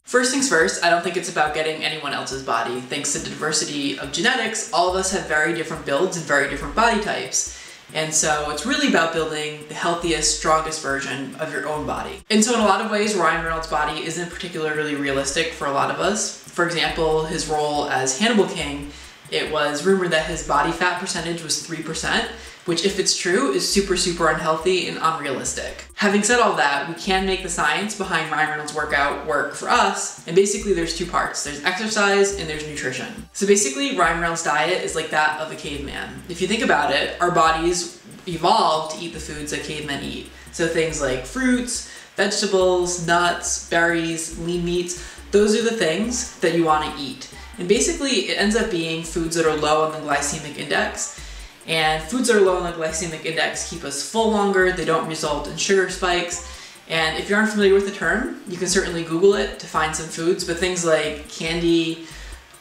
First things first, I don't think it's about getting anyone else's body. Thanks to the diversity of genetics, all of us have very different builds and very different body types. And so it's really about building the healthiest, strongest version of your own body. And so in a lot of ways, Ryan Reynolds' body isn't particularly realistic for a lot of us. For example, his role as Hannibal King, it was rumored that his body fat percentage was 3%, which if it's true, is super unhealthy and unrealistic. Having said all that, we can make the science behind Ryan Reynolds' workout work for us, and basically there's two parts. There's exercise and there's nutrition. So basically, Ryan Reynolds' diet is like that of a caveman. If you think about it, our bodies evolved to eat the foods that cavemen eat. So things like fruits, vegetables, nuts, berries, lean meats, those are the things that you want to eat. And basically, it ends up being foods that are low on the glycemic index. And foods that are low on the glycemic index keep us full longer, they don't result in sugar spikes. And if you aren't familiar with the term, you can certainly Google it to find some foods, but things like candy,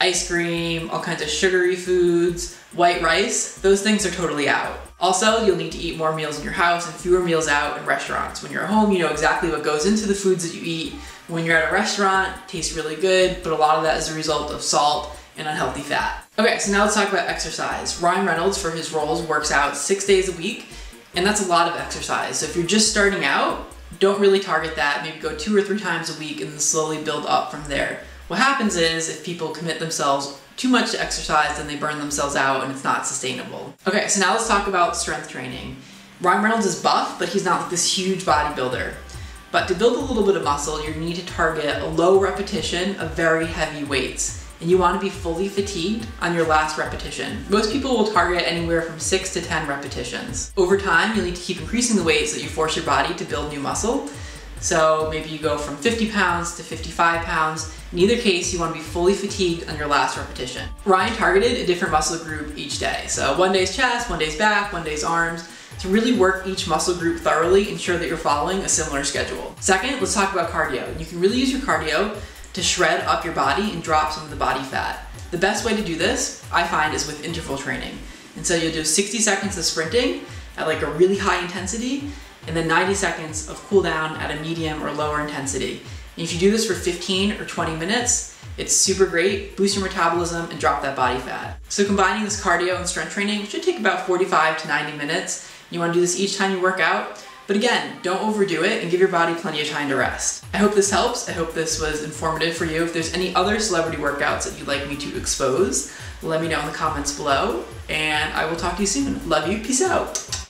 ice cream, all kinds of sugary foods, white rice, those things are totally out. Also, you'll need to eat more meals in your house and fewer meals out in restaurants. When you're at home, you know exactly what goes into the foods that you eat. When you're at a restaurant, it tastes really good, but a lot of that is a result of salt and unhealthy fat. Okay, so now let's talk about exercise. Ryan Reynolds, for his roles, works out 6 days a week, and that's a lot of exercise. So if you're just starting out, don't really target that. Maybe go 2 or 3 times a week and then slowly build up from there. What happens is if people commit themselves too much to exercise, then they burn themselves out and it's not sustainable. Okay, so now let's talk about strength training. Ryan Reynolds is buff, but he's not like this huge bodybuilder. But to build a little bit of muscle, you need to target a low repetition of very heavy weights. And you want to be fully fatigued on your last repetition. Most people will target anywhere from 6 to 10 repetitions. Over time, you'll need to keep increasing the weight so that you force your body to build new muscle. So maybe you go from 50 pounds to 55 pounds. In either case, you want to be fully fatigued on your last repetition. Ryan targeted a different muscle group each day. So one day's chest, one day's back, one day's arms. To really work each muscle group thoroughly, ensure that you're following a similar schedule. Second, let's talk about cardio. You can really use your cardio to shred up your body and drop some of the body fat. The best way to do this, I find, is with interval training. And so you'll do 60 seconds of sprinting at like a really high intensity, and then 90 seconds of cool down at a medium or lower intensity. And if you do this for 15 or 20 minutes, it's super great, boost your metabolism and drop that body fat. So combining this cardio and strength training should take about 45 to 90 minutes. You want to do this each time you work out. But again, don't overdo it and give your body plenty of time to rest. I hope this helps. I hope this was informative for you. If there's any other celebrity workouts that you'd like me to expose, let me know in the comments below, and I will talk to you soon. Love you. Peace out.